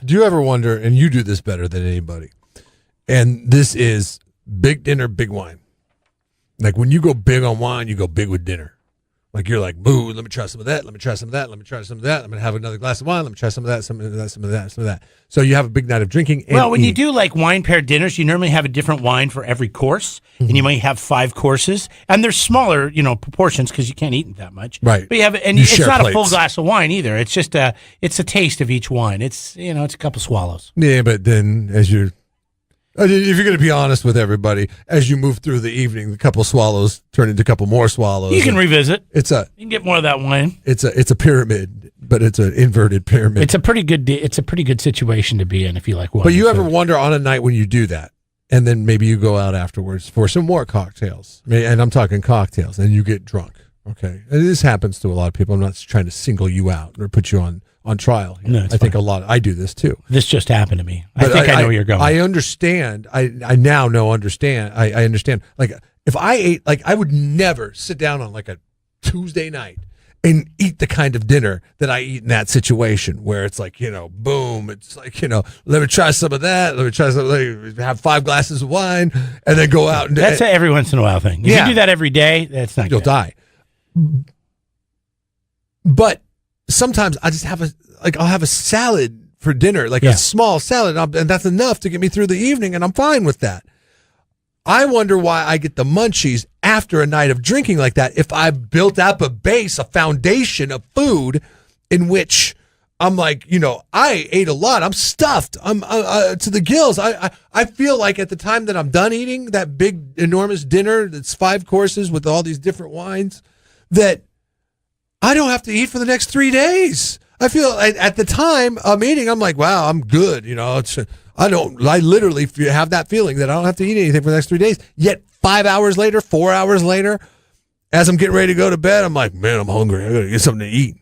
Do you ever wonder, and you do this better than anybody, and this is big dinner, big wine. Like when you go big on wine, you go big with dinner. Like you're like, boo, let me try some of that, let me try some of that, let me try some of that, I'm going to have another glass of wine, let me try some of that, some of that, some of that, some of that. So you have a big night of drinking. And well, when you do like wine paired dinners, you normally have a different wine for every course, and you might have 5 courses, and they're smaller, proportions because you can't eat that much. Right. But You it's share not plates. a full glass of wine either. It's just it's a taste of each wine. It's it's a couple swallows. Yeah, but then if you're going to be honest with everybody, as you move through the evening, a couple swallows turn into a couple more swallows. You can revisit. You can get more of that wine. It's a pyramid, but it's an inverted pyramid. It's a pretty good situation to be in if you like wine. But you ever wonder on a night when you do that, and then maybe you go out afterwards for some more cocktails, and I'm talking cocktails, and you get drunk. Okay, and this happens to a lot of people. I'm not trying to single you out or put you on trial here. No, I think I do this too. This just happened to me. I think I know where you're going. I understand. I now know understand. I understand. Like if I ate, like I would never sit down on like a Tuesday night and eat the kind of dinner that I eat in that situation where it's like, boom, it's like, let me try some of that. Let me try some, let me have 5 glasses of wine and then go out. That's an every once in a while thing. If you do that every day, that's not You'll good. die. But sometimes I just I'll have a salad for dinner, like a small salad, and that's enough to get me through the evening, and I'm fine with that. I wonder why I get the munchies after a night of drinking like that if I've built up a foundation of food in which I'm like, I ate a lot. I'm stuffed. I'm to the gills. I feel like at the time that I'm done eating that big, enormous dinner that's 5 courses with all these different wines, that I don't have to eat for the next 3 days. I feel at the time I'm eating, I'm like, wow, I'm good. I literally have that feeling that I don't have to eat anything for the next 3 days. Yet 5 hours later, 4 hours later, as I'm getting ready to go to bed, I'm like, man, I'm hungry. I got to get something to eat.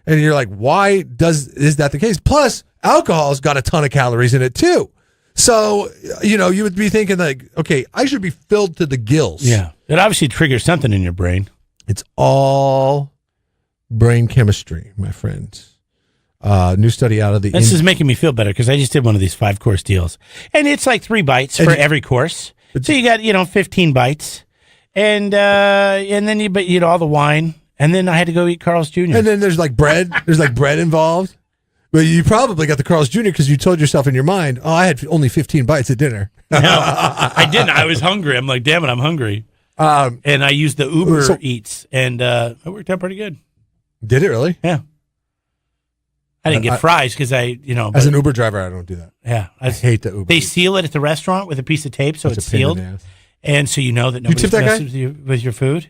And you're like, why is that the case? Plus, alcohol's got a ton of calories in it too. So, you would be thinking like, okay, I should be filled to the gills. Yeah. It obviously triggers something in your brain. It's all brain chemistry, my friends. New study out of the... This is making me feel better because I just did one of these 5-course deals. And it's like 3 bites for every course. So you got, 15 bites. And then you eat all the wine. And then I had to go eat Carl's Jr. And then there's like bread. There's like bread involved. But you probably got the Carl's Jr. because you told yourself in your mind, I had only 15 bites at dinner. No, I didn't. I was hungry. I'm like, damn it, I'm hungry. And I used the Uber Eats. And it worked out pretty good. Did it really? Yeah. I didn't get fries because as an Uber driver, I don't do that. Yeah. I hate the Uber. They seal it at the restaurant with a piece of tape so it's sealed. And so you know that nobody's messing with your food.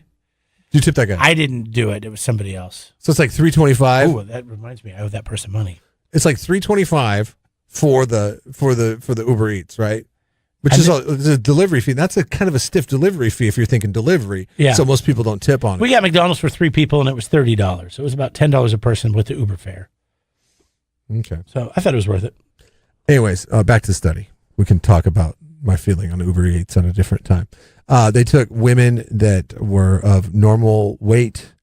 You tip that guy? I didn't do it. It was somebody else. So it's like $3.25. Oh, that reminds me. I owe that person money. It's like $3.25 for the Uber Eats, right? Which is a delivery fee. That's a kind of a stiff delivery fee if you're thinking delivery. Yeah. So most people don't tip on it. We got McDonald's for 3 people and it was $30. So it was about $10 a person with the Uber fare. Okay. So I thought it was worth it. Anyways, back to the study. We can talk about my feeling on Uber Eats at a different time. They took women that were of normal weight.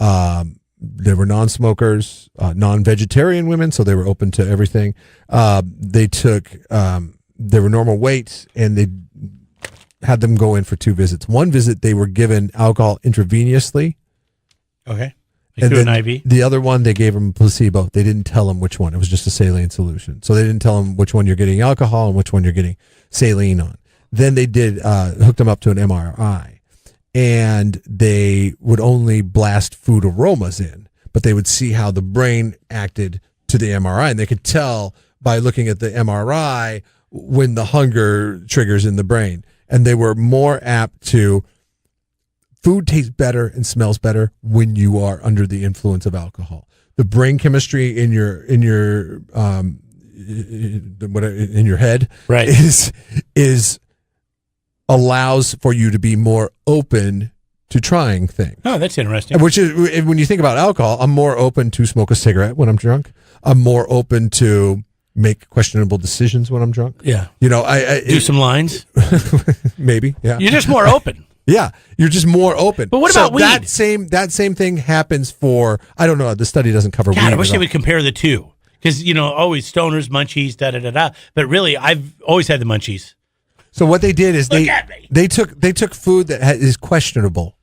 They were non-smokers, non-vegetarian women, so they were open to everything. They were normal weight, and they had them go in for 2 visits. One visit, they were given alcohol intravenously. Okay. And then an IV? The other one, they gave them placebo. They didn't tell them which one. It was just a saline solution. So they didn't tell them which one you're getting alcohol and which one you're getting saline on. Then they did hooked them up to an MRI, and they would only blast food aromas in, but they would see how the brain acted to the MRI, and they could tell by looking at the MRI when the hunger triggers in the brain, and they were more apt to... Food tastes better and smells better when you are under the influence of alcohol. The brain chemistry in your head, right, is allows for you to be more open to trying things. Oh, that's interesting. Which is, when you think about alcohol, I'm more open to smoke a cigarette when I'm drunk. I'm more open to make questionable decisions when I'm drunk. Yeah, I do some lines. Maybe. Yeah, you're just more open. Yeah, you're just more open. But what about weed? That same thing happens for, I don't know, the study doesn't cover weed. I wish they would compare the two. Because, always stoners, munchies, da-da-da-da. But really, I've always had the munchies. So what they did is Look at me. they took food that is questionable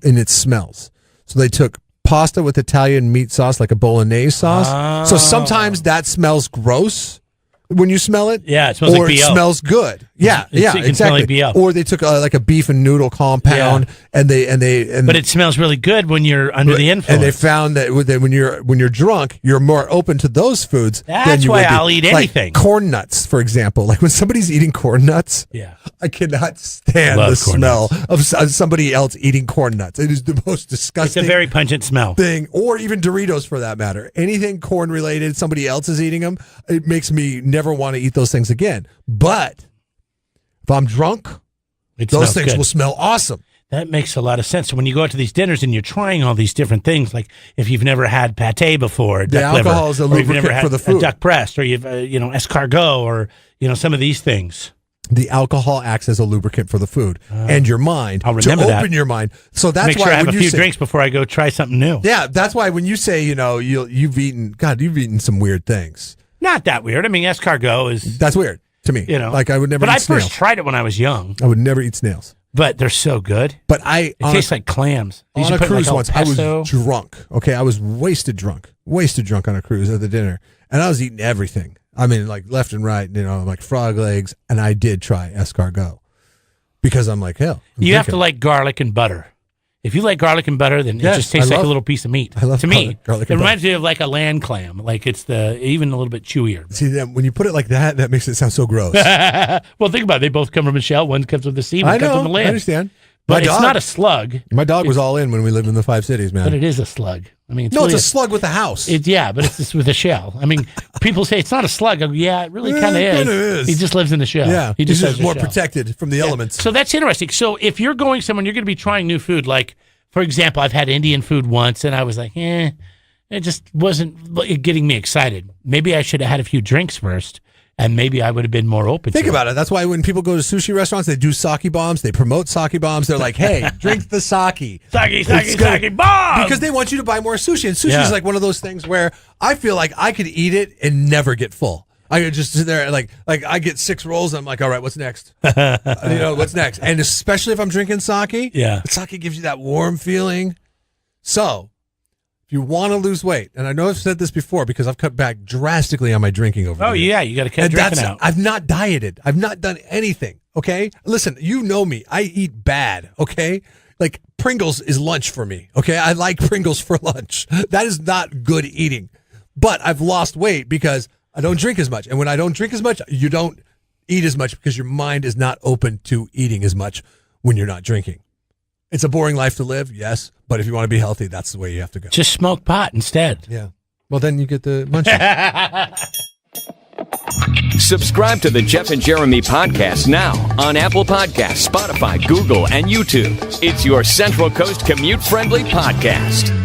in its smells. So they took pasta with Italian meat sauce, like a bolognese sauce. So sometimes that smells gross when you smell it. Yeah, it smells like or it BO. smells good. Yeah, It can smell exactly. like BO. Or they took like a beef and noodle compound, and But it smells really good when you're under the influence. And they found that when you're drunk, you're more open to those foods. That's than you why would be. I'll eat Like anything. corn nuts, for example. Like when somebody's eating corn nuts, Yeah. I cannot stand Love the corn smell of somebody else eating corn nuts. It is the most It's disgusting a very pungent smell. thing, or even Doritos for that matter. Anything corn related, somebody else is eating them, it makes me never want to eat those things again. But if I'm drunk, It those smells things good. will smell awesome. That makes a lot of sense. So when you go out to these dinners and you're trying all these different things, like if you've never had pate before, duck alcohol liver, is a or you've lubricant never had for the food. a duck breast, or you've escargot, or some of these things. The alcohol acts as a lubricant for the food and your mind. I'll remember to that. open your mind. So that's Make why sure I have when a you few say, drinks before I go try something new. Yeah, that's why when you say you've eaten some weird things. Not that weird. I mean, escargot is That's weird to me. Like I would never. But eat I snails. first tried it when I was young. I would never eat snails. But they're so good. But It tastes like clams. They on used a to put, cruise like, once. El I was Pesto. drunk. Okay, I was wasted drunk on a cruise at the dinner, and I was eating everything. I mean, like left and right. Like frog legs, and I did try escargot because I'm like, hell. You have to like garlic and butter. If you like garlic and butter, then Yes, it just tastes I like love- a little piece of meat. I love to me, garlic it and reminds me of like a land clam. Like it's even a little bit chewier. See, then when you put it like that, that makes it sound so gross. Well, think about it. They both come from a shell. One comes from the sea, one I comes from the know. land. I understand. But it's not a slug. My dog was all in when we lived in the 5 cities, man. But it is a slug. I mean, No, really it's a slug with a house. but it's just with a shell. I mean, people say it's not a slug. I go, yeah, it really kind of it is. kinda is. He just lives in the shell. yeah, he just he's has just a more shell. protected from the elements. So that's interesting. So if you're going somewhere, you're going to be trying new food. Like, for example, I've had Indian food once, and I was like, it just wasn't getting me excited. Maybe I should have had a few drinks first, and maybe I would have been more open Think to about it. That's why when people go to sushi restaurants, they do sake bombs. They promote sake bombs. They're like, hey, drink the sake. Sake, bomb! Because they want you to buy more sushi. And sushi Yeah. is like one of those things where I feel like I could eat it and never get full. I could just sit there and like I get 6 rolls. And I'm like, all right, what's next? What's next? And especially if I'm drinking sake, Yeah. sake gives you that warm feeling. So if you want to lose weight, and I know I've said this before because I've cut back drastically on my drinking over Oh, the years. yeah, you got to cut And drinking out. I've not dieted. I've not done anything. Okay. Listen, you know me. I eat bad. Okay. Like Pringles is lunch for me. Okay. I like Pringles for lunch. That is not good eating. But I've lost weight because I don't drink as much. And when I don't drink as much, you don't eat as much because your mind is not open to eating as much when you're not drinking. It's a boring life to live. Yes. But if you want to be healthy, that's the way you have to go. Just smoke pot instead. Yeah. Well, then you get the munchies. Subscribe to the Jeff and Jeremy podcast now on Apple Podcasts, Spotify, Google, and YouTube. It's your Central Coast commute-friendly podcast.